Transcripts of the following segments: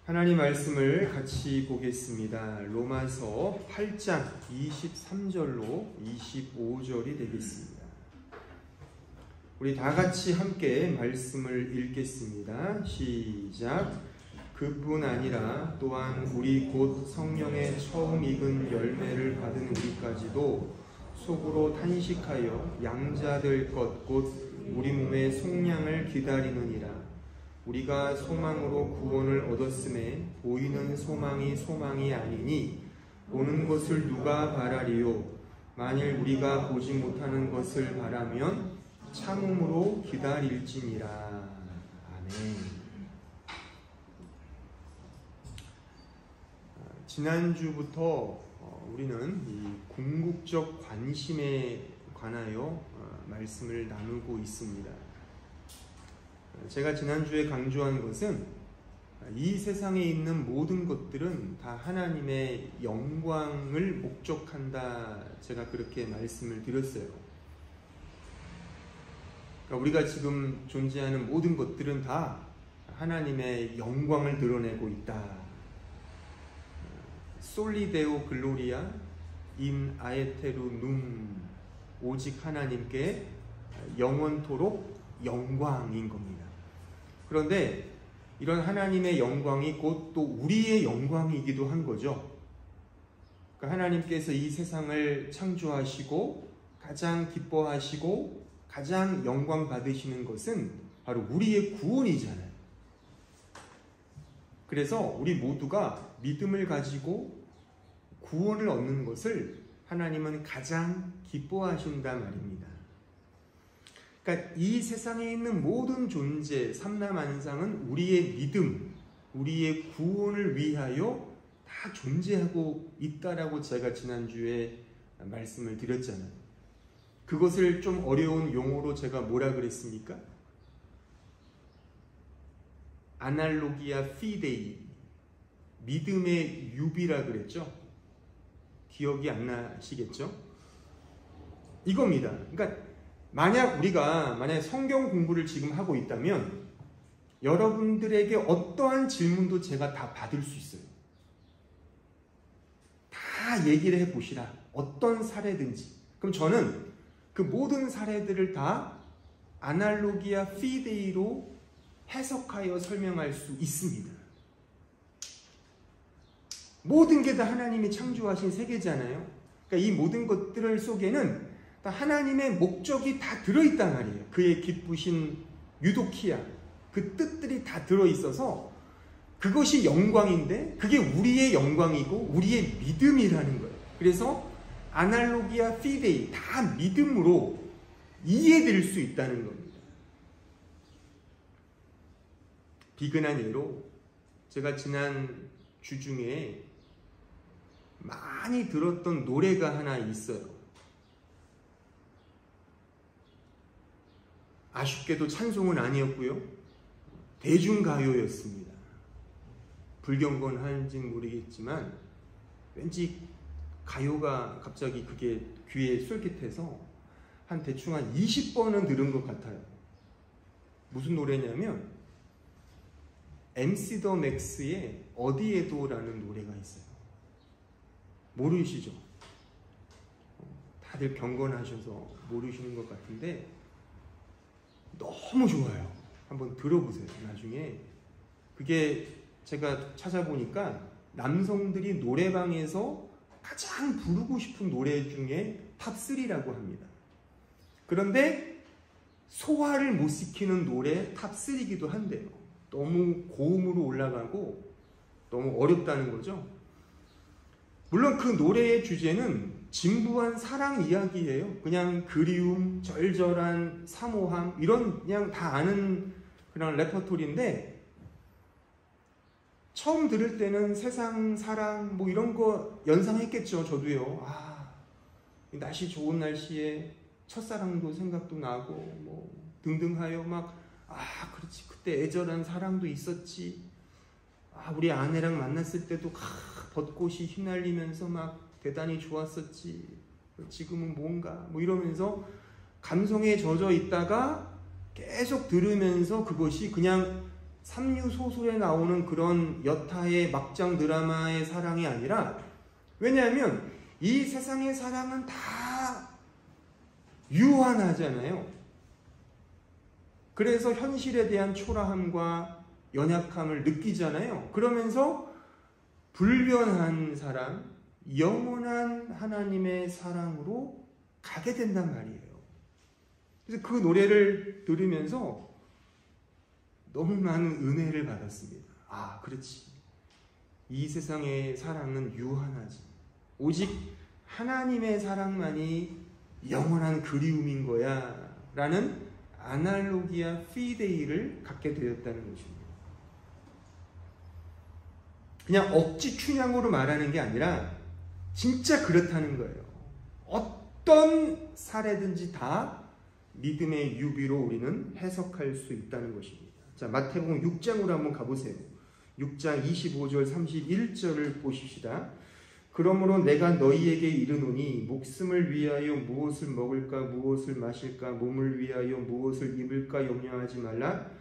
하나님 말씀을 같이 보겠습니다. 로마서 8장 23절로 25절이 되겠습니다. 우리 다 같이 함께 말씀을 읽겠습니다. 시작. 그뿐 아니라 또한 우리 곧 성령의 처음 익은 열매를 받은 우리까지도 속으로 탄식하여 양자될 것 곧 우리 몸의 속량을 기다리느니라. 우리가 소망으로 구원을 얻었음에 보이는 소망이 소망이 아니니 보는 것을 누가 바라리요. 만일 우리가 보지 못하는 것을 바라면 참음으로 기다릴지니라. 아멘. 지난주부터 우리는 이 궁극적 관심에 관하여 말씀을 나누고 있습니다. 제가 지난주에 강조한 것은 이 세상에 있는 모든 것들은 다 하나님의 영광을 목적한다. 제가 그렇게 말씀을 드렸어요. 그러니까 우리가 지금 존재하는 모든 것들은 다 하나님의 영광을 드러내고 있다. 솔리데오 글로리아 인 아에테루 눔, 오직 하나님께 영원토록 영광인 겁니다. 그런데 이런 하나님의 영광이 곧 또 우리의 영광이기도 한 거죠. 그러니까 하나님께서 이 세상을 창조하시고 가장 기뻐하시고 가장 영광 받으시는 것은 바로 우리의 구원이잖아요. 그래서 우리 모두가 믿음을 가지고 구원을 얻는 것을 하나님은 가장 기뻐하신단 말입니다. 그러니까 이 세상에 있는 모든 존재, 삼라만상은 우리의 믿음, 우리의 구원을 위하여 다 존재하고 있다라고 제가 지난주에 말씀을 드렸잖아요. 그것을 좀 어려운 용어로 제가 뭐라 그랬습니까? 아날로기아 피데이, 믿음의 유비라 그랬죠? 기억이 안 나시겠죠? 이겁니다. 그러니까 만약 우리가 성경 공부를 지금 하고 있다면 여러분들에게 어떠한 질문도 제가 다 받을 수 있어요. 다 얘기를 해보시라. 어떤 사례든지. 그럼 저는 그 모든 사례들을 다 아날로기아 피데이로 해석하여 설명할 수 있습니다. 모든 게 다 하나님이 창조하신 세계잖아요. 그러니까 이 모든 것들 속에는 하나님의 목적이 다 들어있단 말이에요. 그의 기쁘신 유도키아, 그 뜻들이 다 들어있어서 그것이 영광인데 그게 우리의 영광이고 우리의 믿음이라는 거예요. 그래서 아날로기아 피데이, 다 믿음으로 이해될 수 있다는 겁니다. 비근한 예로 제가 지난 주 중에 많이 들었던 노래가 하나 있어요. 아쉽게도 찬송은 아니었고요. 대중가요였습니다. 불경건 하는지는 모르겠지만 왠지 가요가 갑자기 그게 귀에 솔깃해서 대충 한 20번은 들은 것 같아요. 무슨 노래냐면 MC 더 맥스의 어디에도라는 노래가 있어요. 모르시죠? 다들 경건하셔서 모르시는 것 같은데 너무 좋아요. 한번 들어보세요. 나중에 그게 제가 찾아보니까 남성들이 노래방에서 가장 부르고 싶은 노래 중에 탑3라고 합니다. 그런데 소화를 못 시키는 노래 탑3이기도 한데요. 너무 고음으로 올라가고 너무 어렵다는 거죠. 물론 그 노래의 주제는 진부한 사랑 이야기예요. 그냥 그리움, 절절한 사모함, 이런 그냥 다 아는 그런 레퍼토리인데 처음 들을 때는 세상, 사랑 뭐 이런 거 연상했겠죠. 저도요. 날씨 좋은 날씨에 첫사랑도 생각도 나고 뭐 등등하여 그렇지, 그때 애절한 사랑도 있었지. 우리 아내랑 만났을 때도 벚꽃이 휘날리면서 대단히 좋았었지. 지금은 뭔가 이러면서 감성에 젖어 있다가 계속 들으면서 그것이 그냥 삼류 소설에 나오는 그런 여타의 막장 드라마의 사랑이 아니라, 왜냐하면 이 세상의 사랑은 다 유한하잖아요. 그래서 현실에 대한 초라함과 연약함을 느끼잖아요. 그러면서 불변한 사랑, 영원한 하나님의 사랑으로 가게 된단 말이에요. 그래서 그 노래를 들으면서 너무 많은 은혜를 받았습니다. 아, 그렇지. 이 세상의 사랑은 유한하지. 오직 하나님의 사랑만이 영원한 그리움인 거야 라는 아날로기아 피데이를 갖게 되었다는 것입니다. 그냥 억지 춘향으로 말하는 게 아니라 진짜 그렇다는 거예요. 어떤 사례든지 다 믿음의 유비로 우리는 해석할 수 있다는 것입니다. 자, 마태복음 6장으로 한번 가보세요. 6장 25절 31절을 보십시다. 그러므로 내가 너희에게 이르노니 목숨을 위하여 무엇을 먹을까 무엇을 마실까 몸을 위하여 무엇을 입을까 염려하지 말라.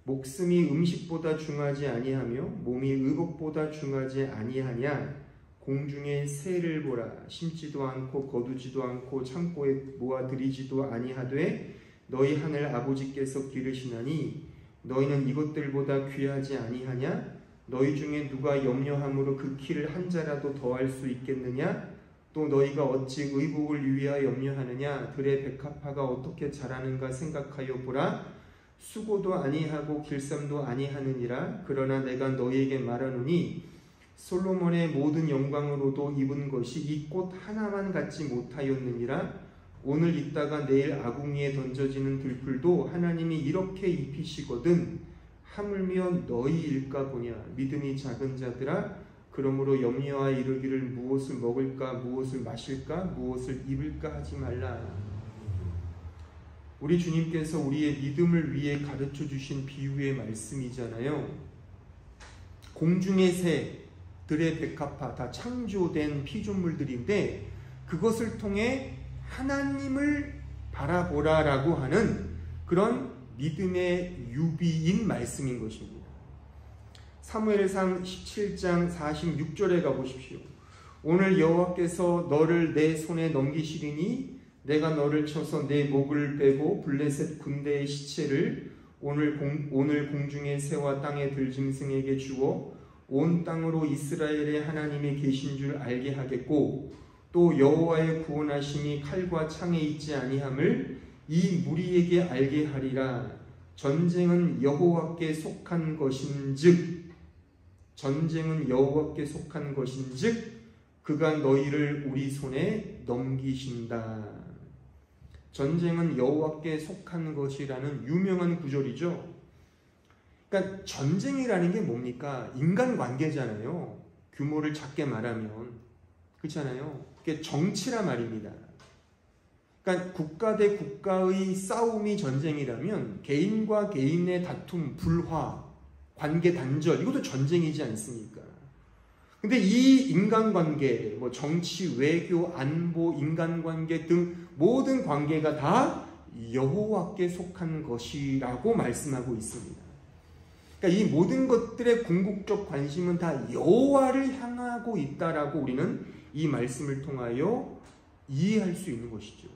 목숨이 음식보다 중하지 아니하며 몸이 의복보다 중하지 아니하냐. 공중의 새를 보라. 심지도 않고 거두지도 않고 창고에 모아들이지도 아니하되 너희 하늘 아버지께서 기르시나니 너희는 이것들보다 귀하지 아니하냐. 너희 중에 누가 염려함으로 그 키를 한 자라도 더할 수 있겠느냐. 또 너희가 어찌 의복을 위하여 염려하느냐. 들의 백합화가 어떻게 자라는가 생각하여 보라. 수고도 아니하고 길쌈도 아니하느니라. 그러나 내가 너희에게 말하노니 솔로몬의 모든 영광으로도 입은 것이 이 꽃 하나만 갖지 못하였느니라. 오늘 있다가 내일 아궁이에 던져지는 들풀도 하나님이 이렇게 입히시거든 하물며 너희일까 보냐. 믿음이 작은 자들아, 그러므로 염려하여 이르기를 무엇을 먹을까 무엇을 마실까 무엇을 입을까 하지 말라. 우리 주님께서 우리의 믿음을 위해 가르쳐 주신 비유의 말씀이잖아요. 공중의 새, 들의 백합화 다 창조된 피조물들인데 그것을 통해 하나님을 바라보라라고 하는 그런 믿음의 유비인 말씀인 것입니다. 사무엘상 17장 46절에 가보십시오. 오늘 여호와께서 너를 내 손에 넘기시리니 내가 너를 쳐서 내 목을 빼고 블레셋 군대의 시체를 오늘 공중의 새와 땅의 들짐승에게 주어 온 땅으로 이스라엘의 하나님이 계신 줄 알게 하겠고 또 여호와의 구원하심이 칼과 창에 있지 아니함을 이 무리에게 알게 하리라. 전쟁은 여호와께 속한 것인즉 그가 너희를 우리 손에 넘기신다. 전쟁은 여호와께 속한 것이라는 유명한 구절이죠. 그러니까 전쟁이라는 게 뭡니까? 인간관계잖아요. 규모를 작게 말하면 그렇잖아요. 그게 정치라 말입니다. 그러니까 국가 대 국가의 싸움이 전쟁이라면 개인과 개인의 다툼, 불화, 관계 단절 이것도 전쟁이지 않습니까? 근데 이 인간관계, 뭐 정치, 외교, 안보, 인간관계 등 모든 관계가 다 여호와께 속한 것이라고 말씀하고 있습니다. 그러니까 이 모든 것들의 궁극적 관심은 다 여호와를 향하고 있다라고 우리는 이 말씀을 통하여 이해할 수 있는 것이죠.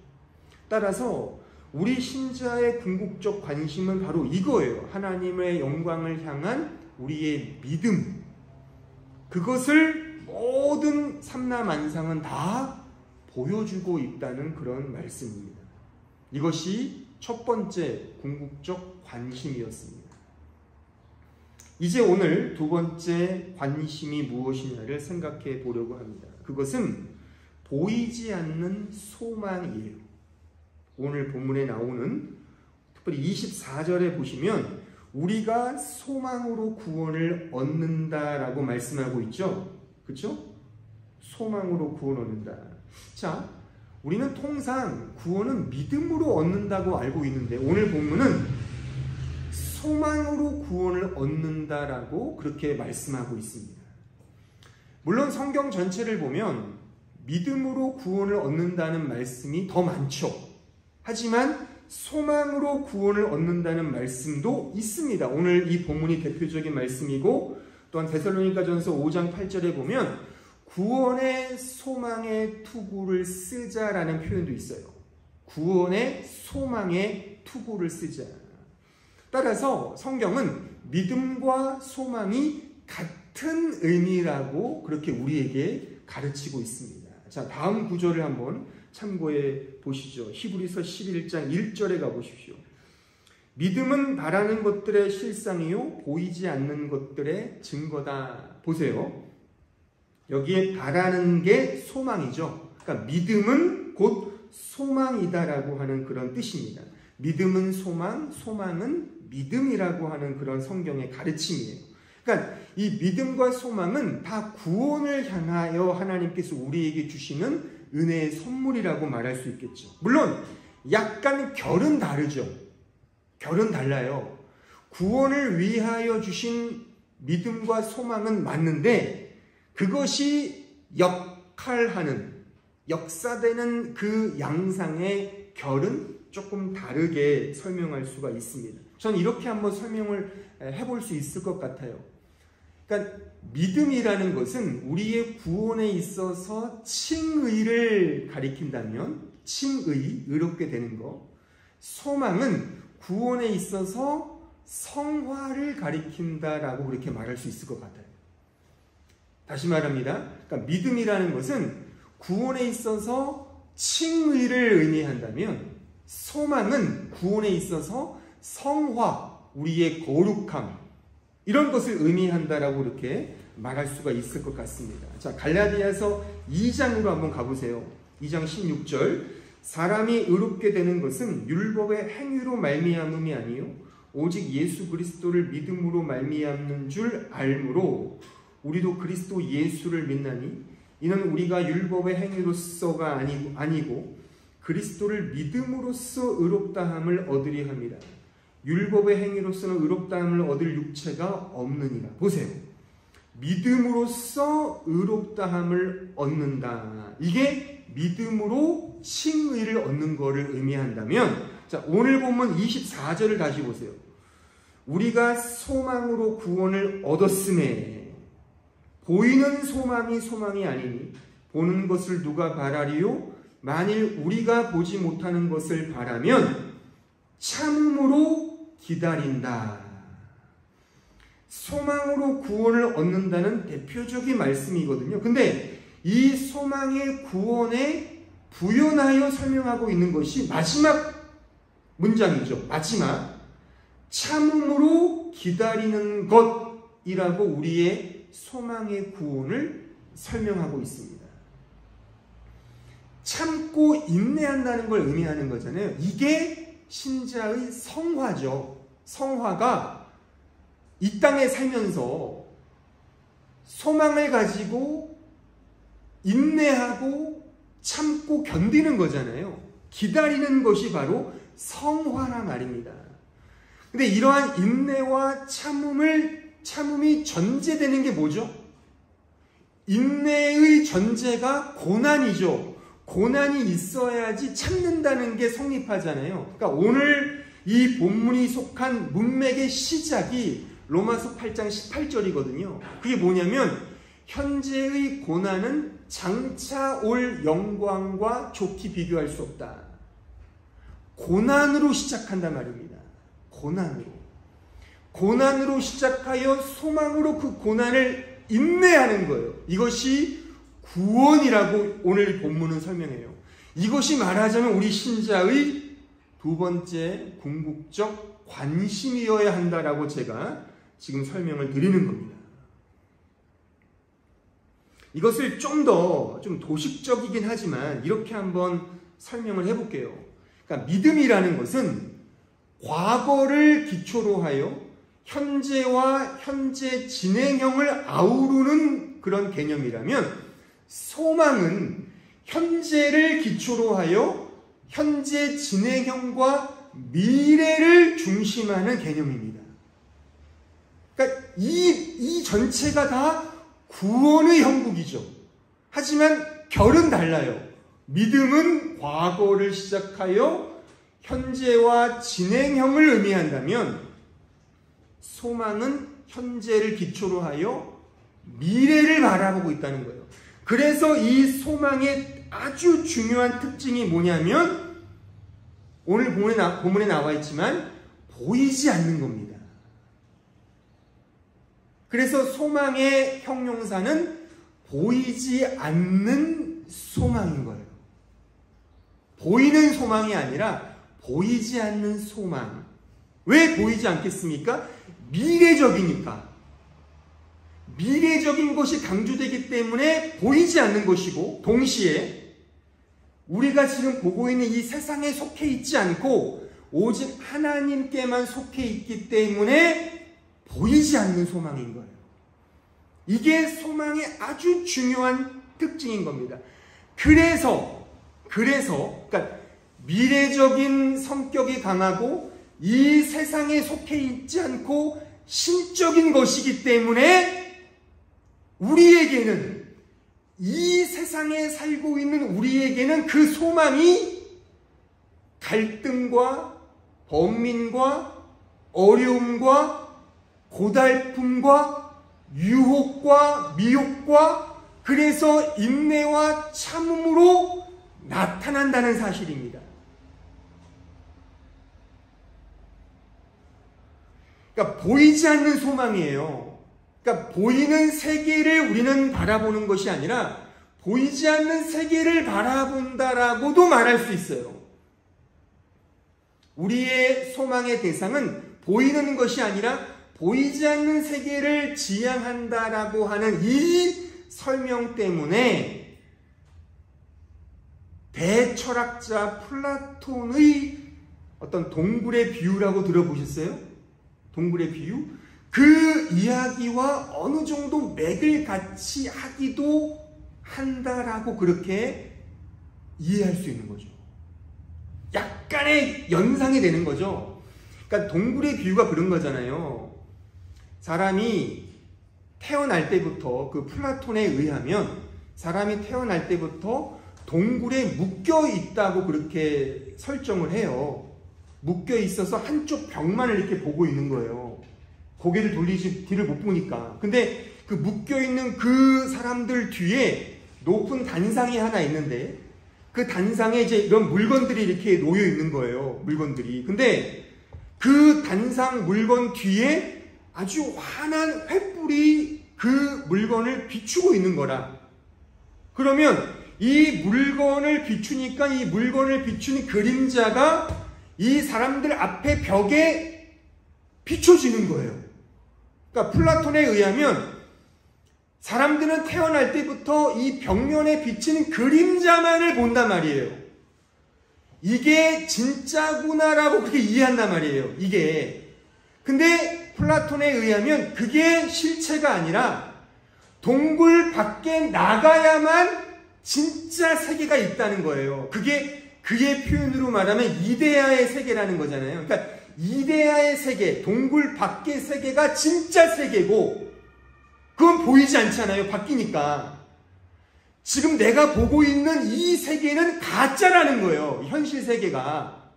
따라서 우리 신자의 궁극적 관심은 바로 이거예요. 하나님의 영광을 향한 우리의 믿음. 그것을 모든 삼라만상은 다 보여주고 있다는 그런 말씀입니다. 이것이 첫 번째 궁극적 관심이었습니다. 이제 오늘 두 번째 관심이 무엇이냐를 생각해 보려고 합니다. 그것은 보이지 않는 소망이에요. 오늘 본문에 나오는 특별히 24절에 보시면 우리가 소망으로 구원을 얻는다라고 말씀하고 있죠. 그렇죠? 소망으로 구원 얻는다. 자, 우리는 통상 구원은 믿음으로 얻는다고 알고 있는데 오늘 본문은 소망으로 구원을 얻는다라고 그렇게 말씀하고 있습니다. 물론 성경 전체를 보면 믿음으로 구원을 얻는다는 말씀이 더 많죠. 하지만 소망으로 구원을 얻는다는 말씀도 있습니다. 오늘 이 본문이 대표적인 말씀이고, 또한 데살로니가전서 5장 8절에 보면 구원의 소망의 투구를 쓰자라는 표현도 있어요. 구원의 소망의 투구를 쓰자. 따라서 성경은 믿음과 소망이 같은 의미라고 그렇게 우리에게 가르치고 있습니다. 자, 다음 구절을 한번 참고해 보시죠. 히브리서 11장 1절에 가보십시오. 믿음은 바라는 것들의 실상이요 보이지 않는 것들의 증거다. 보세요. 여기에 바라는 게 소망이죠. 그러니까 믿음은 곧 소망이다라고 하는 그런 뜻입니다. 믿음은 소망, 소망은 믿음이라고 하는 그런 성경의 가르침이에요. 그러니까 이 믿음과 소망은 다 구원을 향하여 하나님께서 우리에게 주시는 은혜의 선물이라고 말할 수 있겠죠. 물론 약간 결은 다르죠. 결은 달라요. 구원을 위하여 주신 믿음과 소망은 맞는데 그것이 역사되는 그 양상의 결은 조금 다르게 설명할 수가 있습니다. 저는 이렇게 한번 설명을 해볼 수 있을 것 같아요. 그러니까 믿음이라는 것은 우리의 구원에 있어서 칭의를 가리킨다면 칭의, 의롭게 되는 것. 소망은 구원에 있어서 성화를 가리킨다라고 그렇게 말할 수 있을 것 같아요. 다시 말합니다. 그러니까 믿음이라는 것은 구원에 있어서 칭의를 의미한다면 소망은 구원에 있어서 성화, 우리의 거룩함, 이런 것을 의미한다라고 이렇게 말할 수가 있을 것 같습니다. 자, 갈라디아서 2장으로 한번 가보세요. 2장 16절. 사람이 의롭게 되는 것은 율법의 행위로 말미암음이 아니요 오직 예수 그리스도를 믿음으로 말미암는 줄 알므로 우리도 그리스도 예수를 믿나니 이는 우리가 율법의 행위로서가 아니고 그리스도를 믿음으로써 의롭다함을 얻으리 함이라. 율법의 행위로서는 의롭다함을 얻을 육체가 없느니라. 보세요. 믿음으로써 의롭다함을 얻는다. 이게 믿음으로 칭의를 얻는 것을 의미한다면, 자, 오늘 본문 24절을 다시 보세요. 우리가 소망으로 구원을 얻었음에 보이는 소망이 아니니 보는 것을 누가 바라리요? 만일 우리가 보지 못하는 것을 바라면 참음으로 기다린다. 소망으로 구원을 얻는다는 대표적인 말씀이거든요. 근데 이 소망의 구원에 부연하여 설명하고 있는 것이 마지막 문장이죠. 마지막 참음으로 기다리는 것이라고 우리의 소망의 구원을 설명하고 있습니다. 참고 인내한다는 걸 의미하는 거잖아요. 이게 신자의 성화죠. 성화가 이 땅에 살면서 소망을 가지고 인내하고 참고 견디는 거잖아요. 기다리는 것이 바로 성화란 말입니다. 근데 이러한 인내와 참음이 전제되는 게 뭐죠? 인내의 전제가 고난이죠. 고난이 있어야지 참는다는 게 성립하잖아요. 그러니까 오늘 이 본문이 속한 문맥의 시작이 로마서 8장 18절이거든요. 그게 뭐냐면 현재의 고난은 장차 올 영광과 좋게 비교할 수 없다. 고난으로 시작한단 말입니다. 고난으로 시작하여 소망으로 그 고난을 인내하는 거예요. 이것이 구원이라고 오늘 본문은 설명해요. 이것이 말하자면 우리 신자의 두 번째 궁극적 관심이어야 한다라고 제가 지금 설명을 드리는 겁니다. 이것을 좀 더 도식적이긴 하지만 이렇게 한번 설명을 해볼게요. 그러니까 믿음이라는 것은 과거를 기초로 하여 현재와 현재 진행형을 아우르는 그런 개념이라면 소망은 현재를 기초로 하여 현재 진행형과 미래를 중심하는 개념입니다. 그러니까 이 전체가 다 구원의 형국이죠. 하지만 결은 달라요. 믿음은 과거를 시작하여 현재와 진행형을 의미한다면 소망은 현재를 기초로 하여 미래를 바라보고 있다는 거예요. 그래서 이 소망의 아주 중요한 특징이 뭐냐면 오늘 본문에 나와 있지만 보이지 않는 겁니다. 그래서 소망의 형용사는 보이지 않는 소망인 거예요. 보이는 소망이 아니라 보이지 않는 소망. 왜 보이지 않겠습니까? 미래적이니까. 미래적인 것이 강조되기 때문에 보이지 않는 것이고, 동시에 우리가 지금 보고 있는 이 세상에 속해 있지 않고 오직 하나님께만 속해 있기 때문에 보이지 않는 소망인 거예요. 이게 소망의 아주 중요한 특징인 겁니다. 그래서 그러니까 미래적인 성격이 강하고 이 세상에 속해 있지 않고 신적인 것이기 때문에 우리에게는, 이 세상에 살고 있는 우리에게는 그 소망이 갈등과 번민과 어려움과 고달픔과 유혹과 미혹과 그래서 인내와 참음으로 나타난다는 사실입니다. 그러니까 보이지 않는 소망이에요. 그러니까 보이는 세계를 우리는 바라보는 것이 아니라 보이지 않는 세계를 바라본다라고도 말할 수 있어요. 우리의 소망의 대상은 보이는 것이 아니라 보이지 않는 세계를 지향한다라고 하는 이 설명 때문에 대철학자 플라톤의 어떤 동굴의 비유라고 들어보셨어요? 동굴의 비유? 그 이야기와 어느 정도 맥을 같이 하기도 한다라고 그렇게 이해할 수 있는 거죠. 약간의 연상이 되는 거죠. 그러니까 동굴의 비유가 그런 거잖아요. 사람이 태어날 때부터, 그 플라톤에 의하면 사람이 태어날 때부터 동굴에 묶여 있다고 그렇게 설정을 해요. 묶여 있어서 한쪽 벽만을 이렇게 보고 있는 거예요. 고개를 돌리지 뒤를 못 보니까. 근데 그 묶여 있는 그 사람들 뒤에 높은 단상이 하나 있는데 그 단상에 이제 이런 물건들이 이렇게 놓여 있는 거예요. 물건들이. 근데 그 단상 물건 뒤에 아주 환한 횃불이 그 물건을 비추고 있는 거라. 그러면 이 물건을 비추니까 이 물건을 비추는 그림자가 이 사람들 앞에 벽에 비춰지는 거예요. 그러니까 플라톤에 의하면 사람들은 태어날 때부터 이 벽면에 비치는 그림자만을 본단 말이에요. 이게 진짜구나라고 그렇게 이해한단 말이에요. 이게. 근데 플라톤에 의하면 그게 실체가 아니라 동굴 밖에 나가야만 진짜 세계가 있다는 거예요. 그게 그의 표현으로 말하면 이데아의 세계라는 거잖아요. 그러니까 이데아의 세계, 동굴 밖의 세계가 진짜 세계고 그건 보이지 않잖아요. 바뀌니까. 지금 내가 보고 있는 이 세계는 가짜라는 거예요. 현실 세계가.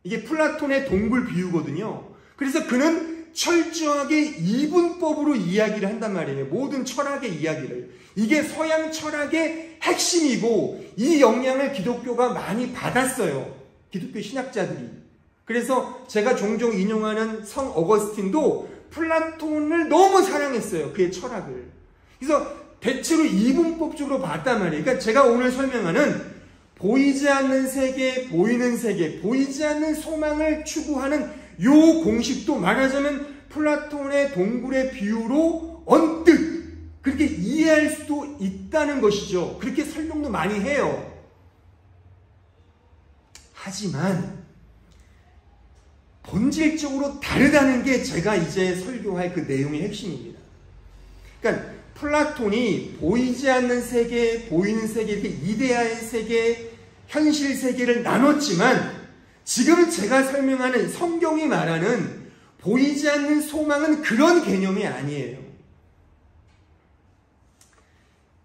이게 플라톤의 동굴 비유거든요. 그래서 그는 철저하게 이분법으로 이야기를 한단 말이에요. 모든 철학의 이야기를. 이게 서양 철학의 핵심이고 이 영향을 기독교가 많이 받았어요. 기독교 신학자들이. 그래서 제가 종종 인용하는 성 어거스틴도 플라톤을 너무 사랑했어요. 그의 철학을. 그래서 대체로 이분법적으로 봤단 말이에요. 그러니까 제가 오늘 설명하는 보이지 않는 세계, 보이는 세계, 보이지 않는 소망을 추구하는 요 공식도 말하자면 플라톤의 동굴의 비유로 언뜻 그렇게 이해할 수도 있다는 것이죠. 그렇게 설명도 많이 해요. 하지만 본질적으로 다르다는 게 제가 이제 설교할 그 내용의 핵심입니다. 그러니까 플라톤이 보이지 않는 세계, 보이는 세계, 이렇게 이데아의 세계, 현실 세계를 나눴지만 지금 제가 설명하는 성경이 말하는 보이지 않는 소망은 그런 개념이 아니에요.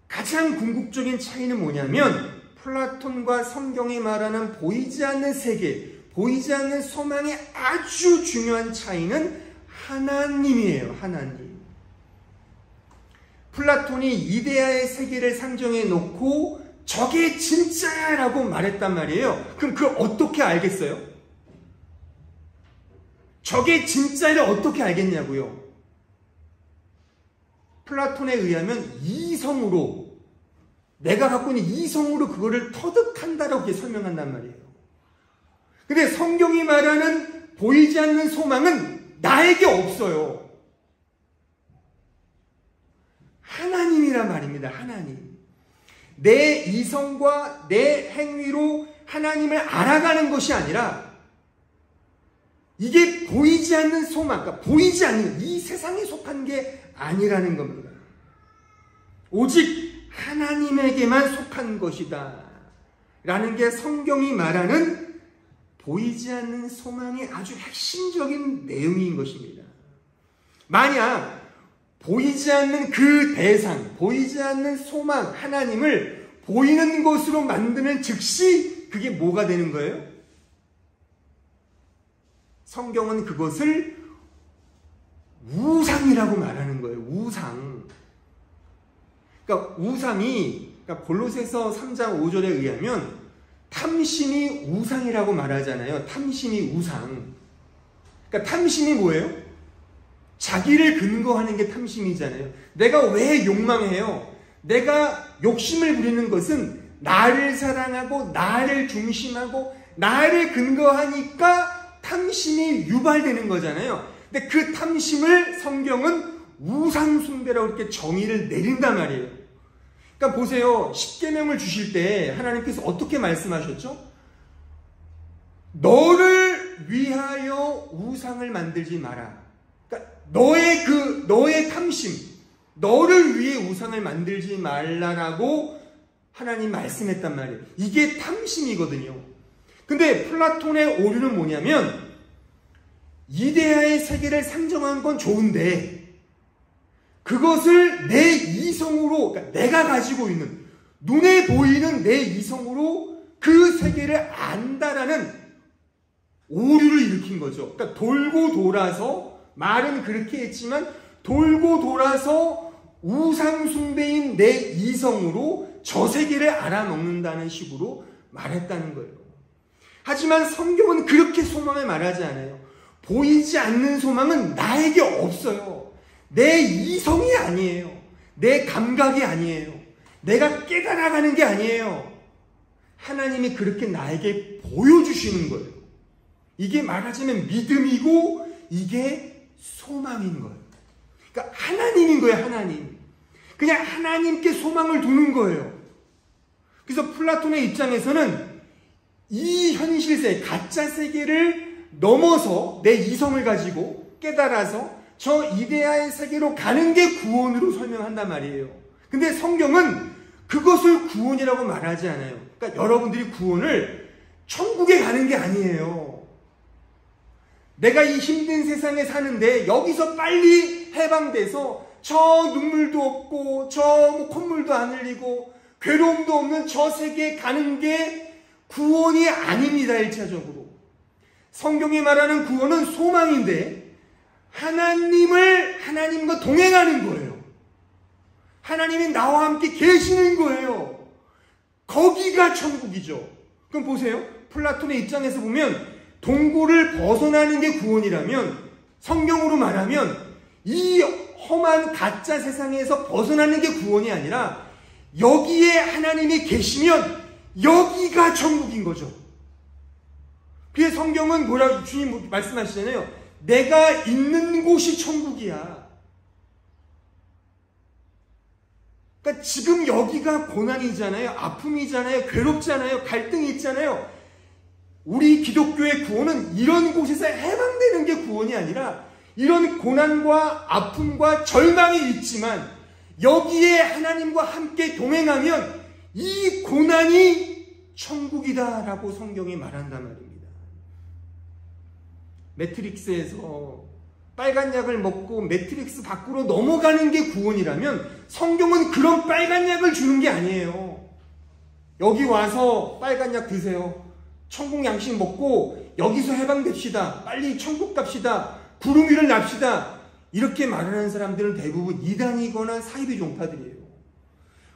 가장 궁극적인 차이는 뭐냐면 플라톤과 성경이 말하는 보이지 않는 세계, 보이지 않는 소망의 아주 중요한 차이는 하나님이에요. 하나님. 플라톤이 이데아의 세계를 상정해 놓고 저게 진짜라고 말했단 말이에요. 그럼 그걸 어떻게 알겠어요? 저게 진짜를 어떻게 알겠냐고요? 플라톤에 의하면 이성으로, 내가 갖고 있는 이성으로 그거를 터득한다라고 이렇게 설명한단 말이에요. 근데 성경이 말하는 보이지 않는 소망은 나에게 없어요. 하나님이란 말입니다. 하나님. 내 이성과 내 행위로 하나님을 알아가는 것이 아니라 이게 보이지 않는 소망, 그러니까 보이지 않는 이 세상에 속한 게 아니라는 겁니다. 오직 하나님에게만 속한 것이다 라는 게 성경이 말하는 보이지 않는 소망의 아주 핵심적인 내용인 것입니다. 만약 보이지 않는 그 대상, 보이지 않는 소망, 하나님을 보이는 것으로 만드는 즉시 그게 뭐가 되는 거예요? 성경은 그것을 우상이라고 말하는 거예요. 우상. 그러니까 우상이, 그러니까 골로새서 3장 5절에 의하면 탐심이 우상이라고 말하잖아요. 탐심이 우상. 그러니까 탐심이 뭐예요? 자기를 근거하는 게 탐심이잖아요. 내가 왜 욕망해요? 내가 욕심을 부리는 것은 나를 사랑하고 나를 중심하고 나를 근거하니까 탐심이 유발되는 거잖아요. 근데 그 탐심을 성경은 우상 숭배라고 이렇게 정의를 내린단 말이에요. 그러니까 보세요. 십계명을 주실 때 하나님께서 어떻게 말씀하셨죠? 너를 위하여 우상을 만들지 마라. 그러니까 너의 탐심, 너를 위해 우상을 만들지 말라라고 하나님 말씀했단 말이에요. 이게 탐심이거든요. 근데 플라톤의 오류는 뭐냐면 이데아의 세계를 상정한 건 좋은데 그것을 내 이성으로, 그러니까 내가 가지고 있는 눈에 보이는 내 이성으로 그 세계를 안다라는 오류를 일으킨 거죠. 그러니까 돌고 돌아서, 말은 그렇게 했지만 돌고 돌아서 우상 숭배인 내 이성으로 저 세계를 알아먹는다는 식으로 말했다는 거예요. 하지만 성경은 그렇게 소망을 말하지 않아요. 보이지 않는 소망은 나에게 없어요. 내 이성이 아니에요. 내 감각이 아니에요. 내가 깨달아가는 게 아니에요. 하나님이 그렇게 나에게 보여주시는 거예요. 이게 말하자면 믿음이고 이게 소망인 거예요. 그러니까 하나님인 거예요. 하나님. 그냥 하나님께 소망을 두는 거예요. 그래서 플라톤의 입장에서는 이 현실세, 가짜 세계를 넘어서 내 이성을 가지고 깨달아서 저 이데아의 세계로 가는 게 구원으로 설명한단 말이에요. 근데 성경은 그것을 구원이라고 말하지 않아요. 그러니까 여러분들이 구원을 천국에 가는 게 아니에요. 내가 이 힘든 세상에 사는데 여기서 빨리 해방돼서 저 눈물도 없고 저 콧물도 안 흘리고 괴로움도 없는 저 세계에 가는 게 구원이 아닙니다. 1차적으로. 성경이 말하는 구원은 소망인데 하나님과 동행하는 거예요. 하나님이 나와 함께 계시는 거예요. 거기가 천국이죠. 그럼 보세요. 플라톤의 입장에서 보면 동굴을 벗어나는 게 구원이라면 성경으로 말하면 이 험한 가짜 세상에서 벗어나는 게 구원이 아니라 여기에 하나님이 계시면 여기가 천국인 거죠. 그래서 성경은 뭐라고 주님 말씀하시잖아요. 내가 있는 곳이 천국이야. 그러니까 지금 여기가 고난이잖아요. 아픔이잖아요. 괴롭잖아요. 갈등이 있잖아요. 우리 기독교의 구원은 이런 곳에서 해방되는 게 구원이 아니라 이런 고난과 아픔과 절망이 있지만 여기에 하나님과 함께 동행하면 이 고난이 천국이다라고 성경이 말한단 말입니다. 매트릭스에서 빨간 약을 먹고 매트릭스 밖으로 넘어가는 게 구원이라면 성경은 그런 빨간 약을 주는 게 아니에요. 여기 와서 빨간 약 드세요. 천국 양식 먹고 여기서 해방됩시다. 빨리 천국 갑시다. 구름 위를 납시다. 이렇게 말하는 사람들은 대부분 이단이거나 사이비 종파들이에요.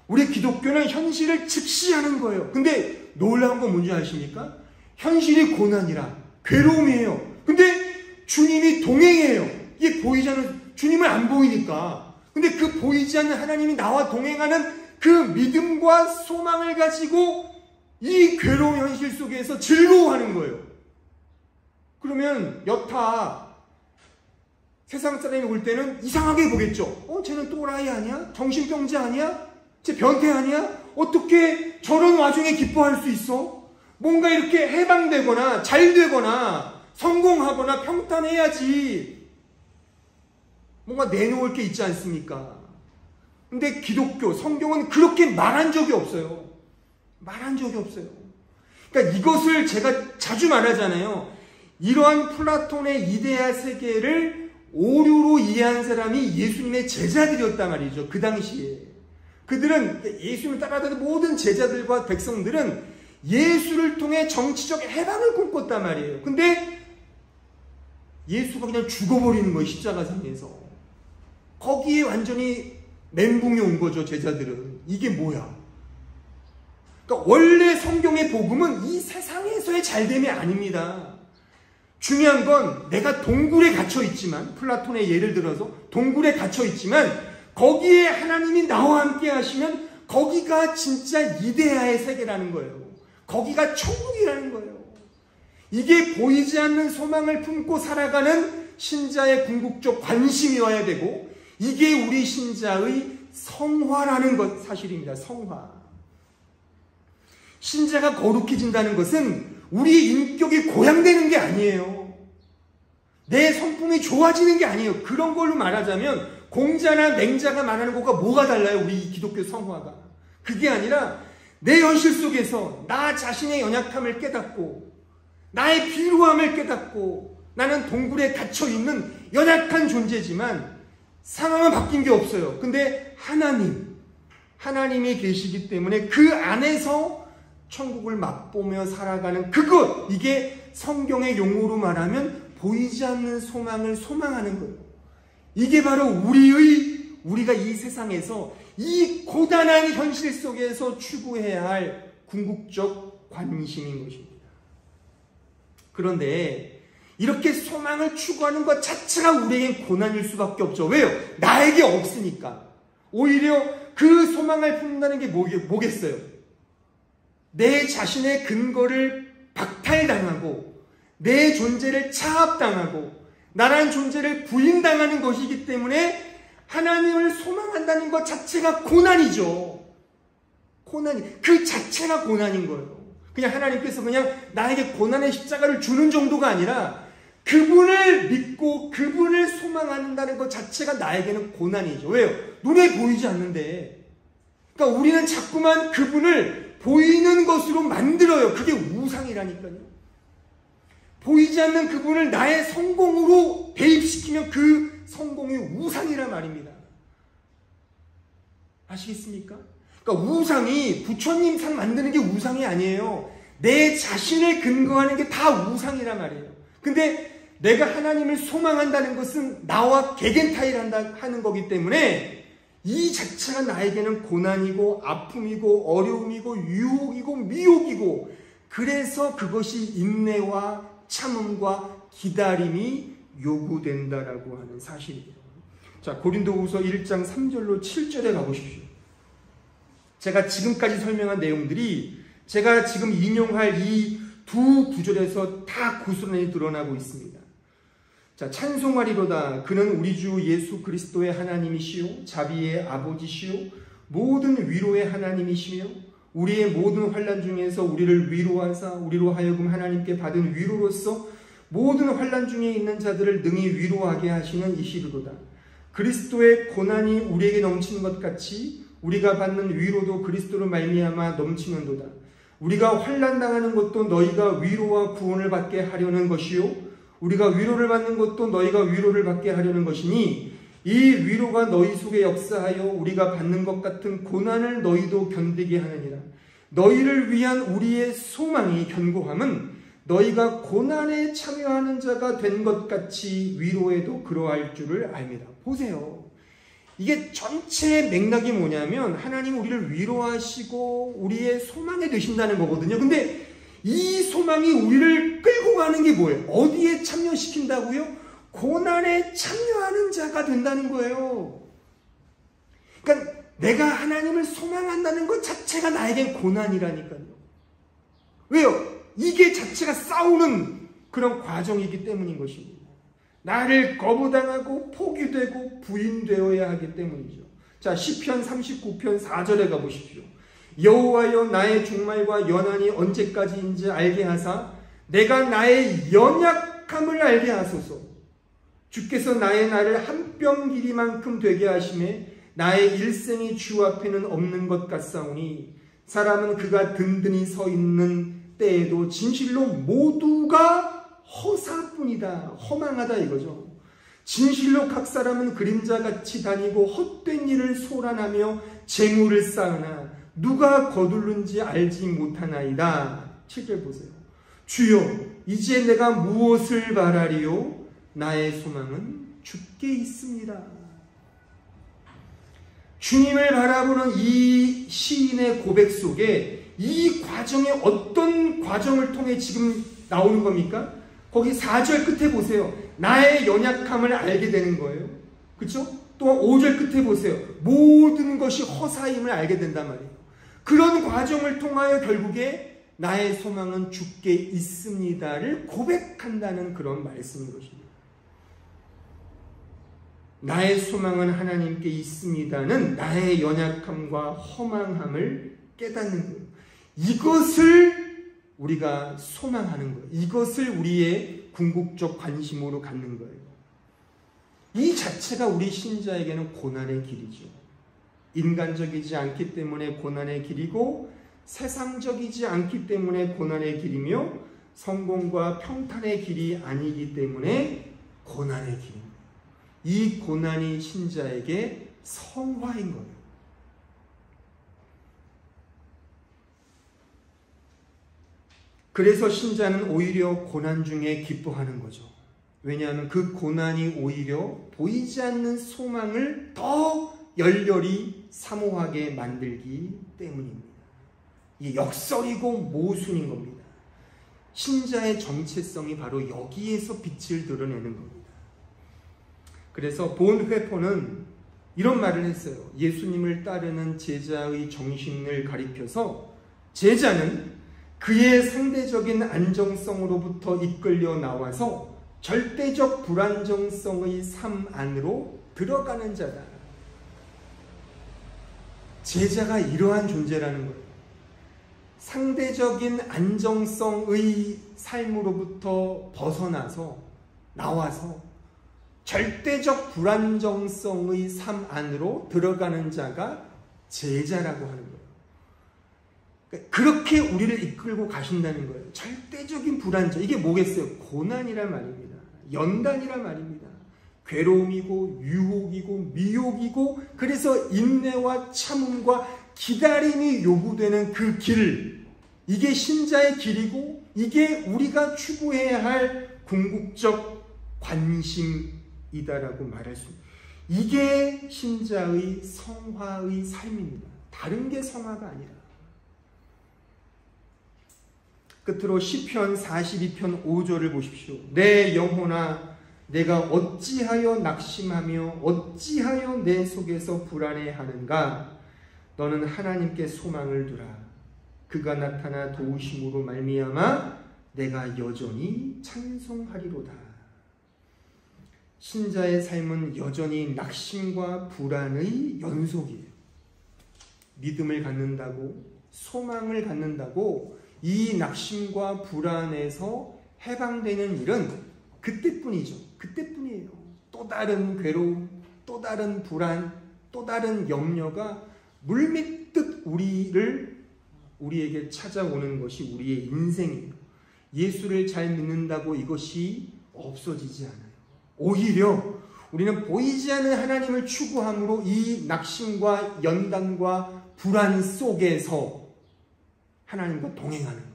우리 기독교는 현실을 직시하는 거예요. 근데 놀라운 건 뭔지 아십니까? 현실이 고난이라 괴로움이에요. 근데 주님이 동행해요. 이게 보이지 않는, 주님은 안 보이니까. 근데 그 보이지 않는 하나님이 나와 동행하는 그 믿음과 소망을 가지고 이 괴로운 현실 속에서 즐거워하는 거예요. 그러면 여타 세상 사람이 볼 때는 이상하게 보겠죠. 쟤는 또라이 아니야? 정신병자 아니야? 쟤 변태 아니야? 어떻게 저런 와중에 기뻐할 수 있어? 뭔가 이렇게 해방되거나 잘 되거나 성공하거나 평탄해야지 뭔가 내놓을 게 있지 않습니까? 근데 기독교, 성경은 그렇게 말한 적이 없어요. 말한 적이 없어요. 그러니까 이것을 제가 자주 말하잖아요. 이러한 플라톤의 이데아 세계를 오류로 이해한 사람이 예수님의 제자들이었단 말이죠. 그 당시에. 그들은 예수님을 따라다니는 모든 제자들과 백성들은 예수를 통해 정치적 해방을 꿈꿨단 말이에요. 근데 예수가 그냥 죽어버리는 거예요. 십자가상에서. 거기에 완전히 멘붕이 온 거죠. 제자들은. 이게 뭐야? 그러니까 원래 성경의 복음은 이 세상에서의 잘됨이 아닙니다. 중요한 건 내가 동굴에 갇혀 있지만, 플라톤의 예를 들어서 동굴에 갇혀 있지만 거기에 하나님이 나와 함께 하시면 거기가 진짜 이데아의 세계라는 거예요. 거기가 천국이라는 거예요. 이게 보이지 않는 소망을 품고 살아가는 신자의 궁극적 관심이어야 되고, 이게 우리 신자의 성화라는 것 사실입니다. 성화. 신자가 거룩해진다는 것은 우리 인격이 고양되는 게 아니에요. 내 성품이 좋아지는 게 아니에요. 그런 걸로 말하자면 공자나 맹자가 말하는 것과 뭐가 달라요? 우리 기독교 성화가. 그게 아니라 내 현실 속에서 나 자신의 연약함을 깨닫고 나의 비루함을 깨닫고 나는 동굴에 갇혀있는 연약한 존재지만 상황은 바뀐 게 없어요. 근데 하나님이 계시기 때문에 그 안에서 천국을 맛보며 살아가는 그것, 이게 성경의 용어로 말하면 보이지 않는 소망을 소망하는 거예요. 이게 바로 우리가 이 세상에서 이 고단한 현실 속에서 추구해야 할 궁극적 관심인 것입니다. 그런데 이렇게 소망을 추구하는 것 자체가 우리에겐 고난일 수밖에 없죠. 왜요? 나에게 없으니까. 오히려 그 소망을 품는다는 게 뭐겠어요? 내 자신의 근거를 박탈당하고 내 존재를 차압당하고 나라는 존재를 부인당하는 것이기 때문에 하나님을 소망한다는 것 자체가 고난이죠. 그 자체가 고난인 거예요. 그냥 하나님께서 그냥 나에게 고난의 십자가를 주는 정도가 아니라 그분을 믿고 그분을 소망한다는 것 자체가 나에게는 고난이죠. 왜요? 눈에 보이지 않는데. 그러니까 우리는 자꾸만 그분을 보이는 것으로 만들어요. 그게 우상이라니까요. 보이지 않는 그분을 나의 성공으로 대입시키면 그 성공이 우상이란 말입니다. 아시겠습니까? 그러니까 우상이 부처님 상 만드는 게 우상이 아니에요. 내 자신을 근거하는 게 다 우상이란 말이에요. 근데 내가 하나님을 소망한다는 것은 나와 개겐타일한다 하는 거기 때문에 이 자체가 나에게는 고난이고 아픔이고 어려움이고 유혹이고 미혹이고, 그래서 그것이 인내와 참음과 기다림이 요구된다라고 하는 사실이에요. 자, 고린도후서 1장 3절로 7절에 가보십시오. 제가 지금까지 설명한 내용들이 제가 지금 인용할 이 두 구절에서 다 고스란히 드러나고 있습니다. 자, 찬송하리로다. 그는 우리 주 예수 그리스도의 하나님이시요 자비의 아버지시요 모든 위로의 하나님이시며 우리의 모든 환난 중에서 우리를 위로하사 우리로 하여금 하나님께 받은 위로로서 모든 환난 중에 있는 자들을 능히 위로하게 하시는 이시로다. 그리스도의 고난이 우리에게 넘치는 것 같이 우리가 받는 위로도 그리스도로 말미암아 넘치는도다. 우리가 환난당하는 것도 너희가 위로와 구원을 받게 하려는 것이요 우리가 위로를 받는 것도 너희가 위로를 받게 하려는 것이니 이 위로가 너희 속에 역사하여 우리가 받는 것 같은 고난을 너희도 견디게 하느니라. 너희를 위한 우리의 소망이 견고함은 너희가 고난에 참여하는 자가 된 것 같이 위로에도 그러할 줄을 압니다. 보세요. 이게 전체 맥락이 뭐냐면 하나님 우리를 위로하시고 우리의 소망이 되신다는 거거든요. 근데 이 소망이 우리를 끌고 가는 게 뭐예요? 어디에 참여시킨다고요? 고난에 참여하는 자가 된다는 거예요. 그러니까 내가 하나님을 소망한다는 것 자체가 나에겐 고난이라니까요. 왜요? 이게 자체가 싸우는 그런 과정이기 때문인 것입니다. 나를 거부당하고 포기되고 부인되어야 하기 때문이죠. 자, 시편 39편 4절에 가보십시오. 여호와여 나의 종말과 연한이 언제까지인지 알게 하사 내가 나의 연약함을 알게 하소서. 주께서 나의 날을 한 뼘 길이만큼 되게 하심에 나의 일생이 주 앞에는 없는 것 같사오니 사람은 그가 든든히 서 있는 때에도 진실로 모두가 허사뿐이다. 허망하다 이거죠. 진실로 각 사람은 그림자같이 다니고 헛된 일을 소란하며 재물을 쌓으나 누가 거두는지 알지 못하나이다. 7절 보세요. 주여 이제 내가 무엇을 바라리요? 나의 소망은 주께 있습니다. 주님을 바라보는 이 시인의 고백 속에 이 과정이 어떤 과정을 통해 지금 나오는 겁니까? 거기 4절 끝에 보세요. 나의 연약함을 알게 되는 거예요. 그렇죠? 또 5절 끝에 보세요. 모든 것이 허사임을 알게 된단 말이에요. 그런 과정을 통하여 결국에 나의 소망은 주께 있습니다를 고백한다는 그런 말씀인 것입니다. 나의 소망은 하나님께 있습니다는 나의 연약함과 허망함을 깨닫는 거예요. 이것을 우리가 소망하는 거예요. 이것을 우리의 궁극적 관심으로 갖는 거예요. 이 자체가 우리 신자에게는 고난의 길이죠. 인간적이지 않기 때문에 고난의 길이고 세상적이지 않기 때문에 고난의 길이며 성공과 평탄의 길이 아니기 때문에 고난의 길입니다. 이 고난이 신자에게 성화인 거예요. 그래서 신자는 오히려 고난 중에 기뻐하는 거죠. 왜냐하면 그 고난이 오히려 보이지 않는 소망을 더 열렬히 사모하게 만들기 때문입니다. 이게 역설이고 모순인 겁니다. 신자의 정체성이 바로 여기에서 빛을 드러내는 겁니다. 그래서 본회포는 이런 말을 했어요. 예수님을 따르는 제자의 정신을 가리켜서 제자는 그의 상대적인 안정성으로부터 이끌려 나와서 절대적 불안정성의 삶 안으로 들어가는 자다. 제자가 이러한 존재라는 거예요. 상대적인 안정성의 삶으로부터 벗어나서 나와서 절대적 불안정성의 삶 안으로 들어가는 자가 제자라고 하는 거예요. 그렇게 우리를 이끌고 가신다는 거예요. 절대적인 불안정. 이게 뭐겠어요? 고난이란 말입니다. 연단이란 말입니다. 괴로움이고 유혹이고 미혹이고 그래서 인내와 참음과 기다림이 요구되는 그 길. 이게 신자의 길이고 이게 우리가 추구해야 할 궁극적 관심이다라고 말할 수 있습니다. 이게 신자의 성화의 삶입니다. 다른 게 성화가 아니라. 끝으로 시편 42편 5절을 보십시오. 내 영혼아 내가 어찌하여 낙심하며 어찌하여 내 속에서 불안해하는가. 너는 하나님께 소망을 두라. 그가 나타나 도우심으로 말미암아 내가 여전히 찬송하리로다. 신자의 삶은 여전히 낙심과 불안의 연속이에요. 믿음을 갖는다고 소망을 갖는다고 이 낙심과 불안에서 해방되는 일은 그때뿐이죠. 그때뿐이에요. 또 다른 괴로움, 또 다른 불안, 또 다른 염려가 물밀듯 우리에게 찾아오는 것이 우리의 인생이에요. 예수를 잘 믿는다고 이것이 없어지지 않아요. 오히려 우리는 보이지 않는 하나님을 추구함으로 이 낙심과 연단과 불안 속에서 하나님과 동행하는 거예요.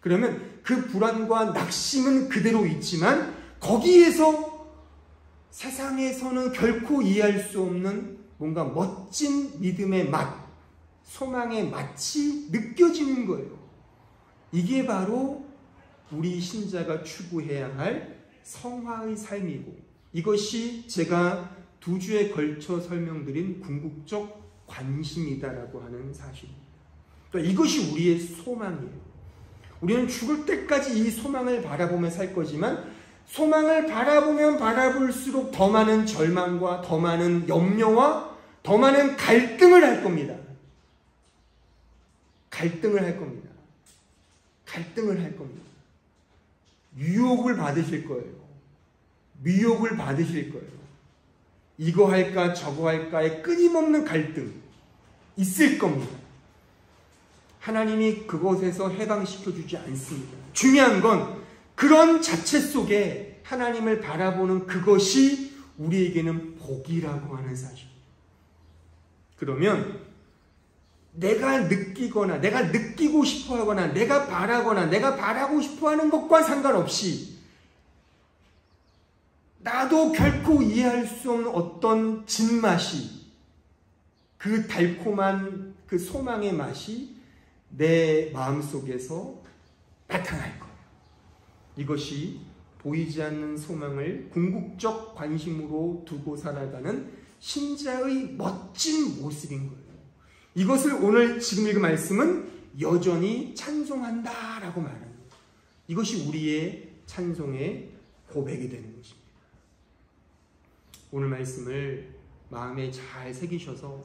그러면 그 불안과 낙심은 그대로 있지만 거기에서 세상에서는 결코 이해할 수 없는 뭔가 멋진 믿음의 맛, 소망의 맛이 느껴지는 거예요. 이게 바로 우리 신자가 추구해야 할 성화의 삶이고, 이것이 제가 2주에 걸쳐 설명드린 궁극적 관심이다라고 하는 사실입니다. 그러니까 이것이 우리의 소망이에요. 우리는 죽을 때까지 이 소망을 바라보며 살 거지만 소망을 바라보면 바라볼수록 더 많은 절망과 더 많은 염려와 더 많은 갈등을 할 겁니다. 갈등을 할 겁니다. 갈등을 할 겁니다. 유혹을 받으실 거예요. 미혹을 받으실 거예요. 이거 할까 저거 할까의 끊임없는 갈등 있을 겁니다. 하나님이 그것에서 해방시켜주지 않습니다. 중요한 건 그런 자체 속에 하나님을 바라보는 그것이 우리에게는 복이라고 하는 사실입니다. 그러면 내가 느끼거나 내가 느끼고 싶어하거나 내가 바라거나 내가 바라고 싶어하는 것과 상관없이 나도 결코 이해할 수 없는 어떤 진맛이, 그 달콤한 그 소망의 맛이 내 마음속에서 나타날 거예요. 이것이 보이지 않는 소망을 궁극적 관심으로 두고 살아가는 신자의 멋진 모습인 거예요. 이것을 오늘 지금 읽은 말씀은 여전히 찬송한다라고 말하는 거예요. 이것이 우리의 찬송의 고백이 되는 것입니다. 오늘 말씀을 마음에 잘 새기셔서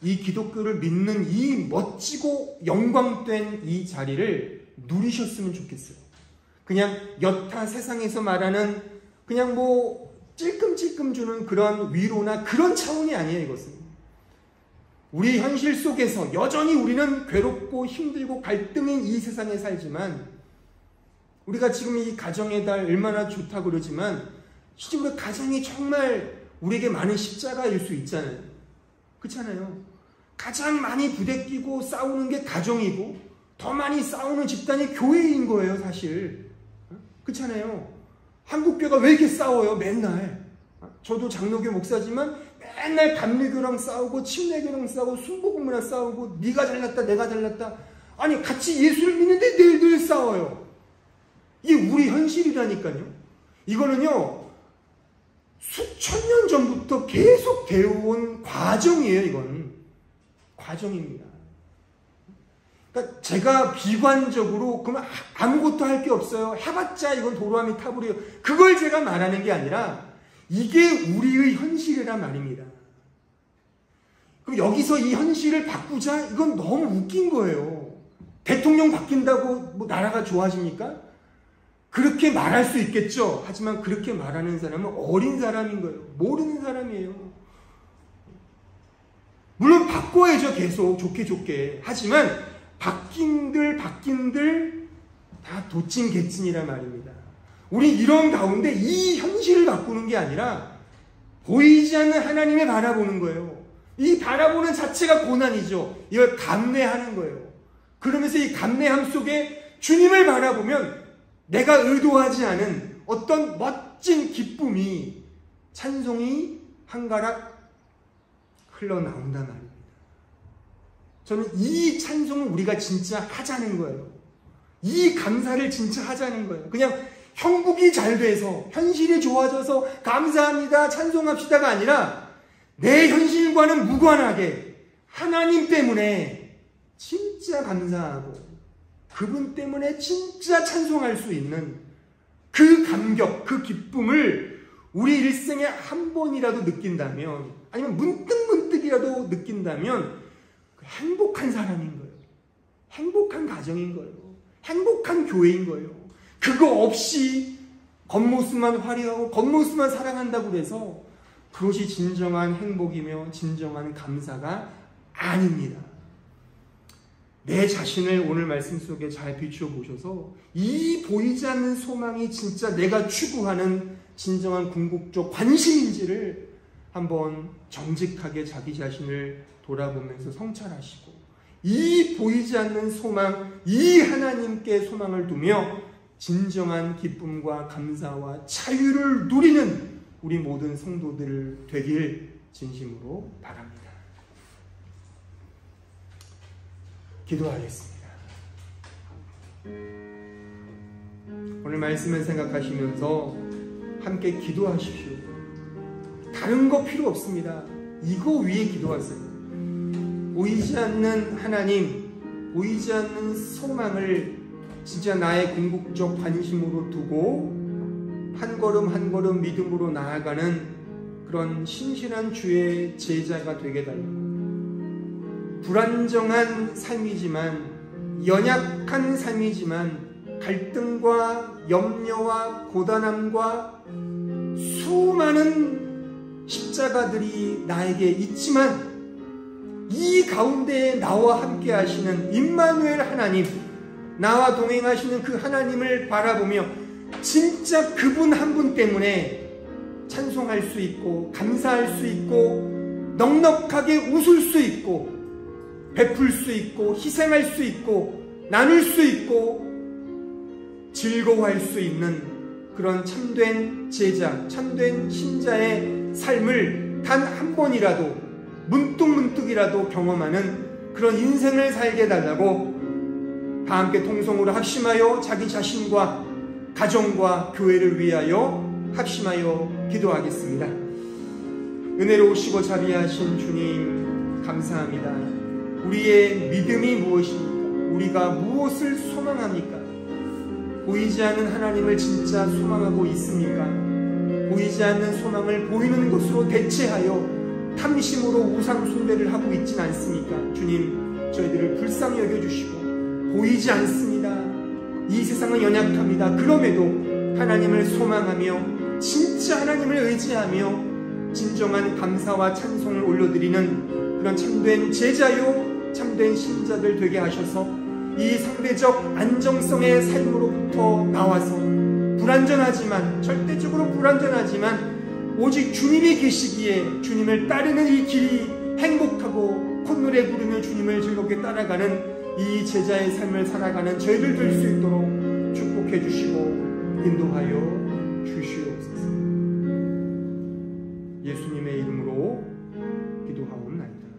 이 기독교를 믿는 이 멋지고 영광된 이 자리를 누리셨으면 좋겠어요. 그냥 여타 세상에서 말하는 그냥 뭐 찔끔찔끔 주는 그런 위로나 그런 차원이 아니에요. 이것은 우리 현실 속에서 여전히 우리는 괴롭고 힘들고 갈등인 이 세상에 살지만, 우리가 지금 이 가정의 달 얼마나 좋다고 그러지만 실제 우리 가정이 정말 우리에게 많은 십자가일 수 있잖아요. 그렇잖아요. 가장 많이 부대끼고 싸우는 게 가정이고 더 많이 싸우는 집단이 교회인 거예요, 사실. 그렇잖아요. 한국교회가 왜 이렇게 싸워요, 맨날. 저도 장로교 목사지만 맨날 감리교랑 싸우고 침례교랑 싸우고 순복음이랑 싸우고 네가 잘났다 내가 잘났다. 아니 같이 예수를 믿는데 늘 싸워요. 이게 우리 현실이라니까요. 이거는요 수천 년 전부터 계속 되어온 과정이에요. 이건 과정입니다. 그러니까 제가 비관적으로 그러면 아무것도 할 게 없어요, 해봤자 이건 도로아미 타불이에요, 그걸 제가 말하는 게 아니라 이게 우리의 현실이란 말입니다. 그럼 여기서 이 현실을 바꾸자, 이건 너무 웃긴 거예요. 대통령 바뀐다고 뭐 나라가 좋아집니까? 그렇게 말할 수 있겠죠. 하지만 그렇게 말하는 사람은 어린 사람인 거예요. 모르는 사람이에요. 물론 바꿔야죠, 계속 좋게. 하지만 바뀐들 다 도찐 개찐이란 말입니다. 우리 이런 가운데 이 현실을 바꾸는 게 아니라 보이지 않는 하나님을 바라보는 거예요. 이 바라보는 자체가 고난이죠. 이걸 감내하는 거예요. 그러면서 이 감내함 속에 주님을 바라보면 내가 의도하지 않은 어떤 멋진 기쁨이, 찬송이 한가락 흘러나온단 말입니다. 저는 이 찬송을 우리가 진짜 하자는 거예요. 이 감사를 진짜 하자는 거예요. 그냥 형국이 잘 돼서 현실이 좋아져서 감사합니다 찬송합시다가 아니라 내 현실과는 무관하게 하나님 때문에 진짜 감사하고 그분 때문에 진짜 찬송할 수 있는 그 감격, 그 기쁨을 우리 일생에 한 번이라도 느낀다면, 아니면 문득이라도 느낀다면 행복한 사람인 거예요. 행복한 가정인 거예요. 행복한 교회인 거예요. 그거 없이 겉모습만 화려하고 겉모습만 사랑한다고 해서 그것이 진정한 행복이며 진정한 감사가 아닙니다. 내 자신을 오늘 말씀 속에 잘 비추어 보셔서 이 보이지 않는 소망이 진짜 내가 추구하는 진정한 궁극적 관심인지를 한번 정직하게 자기 자신을 돌아보면서 성찰하시고, 이 보이지 않는 소망, 이 하나님께 소망을 두며 진정한 기쁨과 감사와 자유를 누리는 우리 모든 성도들 되길 진심으로 바랍니다. 기도하겠습니다. 오늘 말씀을 생각하시면서 함께 기도하십시오. 다른 거 필요 없습니다. 이거 위에 기도하세요. 보이지 않는 하나님, 보이지 않는 소망을 진짜 나의 궁극적 관심으로 두고 한 걸음 한 걸음 믿음으로 나아가는 그런 신실한 주의 제자가 되게 달라고. 불안정한 삶이지만, 연약한 삶이지만, 갈등과 염려와 고단함과 수많은 십자가들이 나에게 있지만, 이 가운데에 나와 함께 하시는 임마누엘 하나님, 나와 동행하시는 그 하나님을 바라보며 진짜 그분 한 분 때문에 찬송할 수 있고, 감사할 수 있고, 넉넉하게 웃을 수 있고, 베풀 수 있고, 희생할 수 있고, 나눌 수 있고, 즐거워할 수 있는 그런 참된 제자, 참된 신자의 삶을 단 한 번이라도, 문득문득이라도 경험하는 그런 인생을 살게 해달라고 다 함께 통성으로 합심하여 자기 자신과 가정과 교회를 위하여 합심하여 기도하겠습니다. 은혜로우시고 자비하신 주님 감사합니다. 우리의 믿음이 무엇입니까? 우리가 무엇을 소망합니까? 보이지 않는 하나님을 진짜 소망하고 있습니까? 보이지 않는 소망을 보이는 것으로 대체하여 탐심으로 우상 숭배를 하고 있진 않습니까? 주님, 저희들을 불쌍히 여겨주시고, 보이지 않습니다. 이 세상은 연약합니다. 그럼에도 하나님을 소망하며 진짜 하나님을 의지하며 진정한 감사와 찬송을 올려드리는 그런 참된 제자요 참된 신자들 되게 하셔서 이 상대적 안정성의 삶으로부터 나와서 불안전하지만, 절대적으로 불안전하지만 오직 주님이 계시기에 주님을 따르는 이 길이 행복하고 콧노래 부르며 주님을 즐겁게 따라가는 이 제자의 삶을 살아가는 저희들 될 수 있도록 축복해 주시고 인도하여 주시옵소서. 예수님의 이름으로 기도하옵나이다.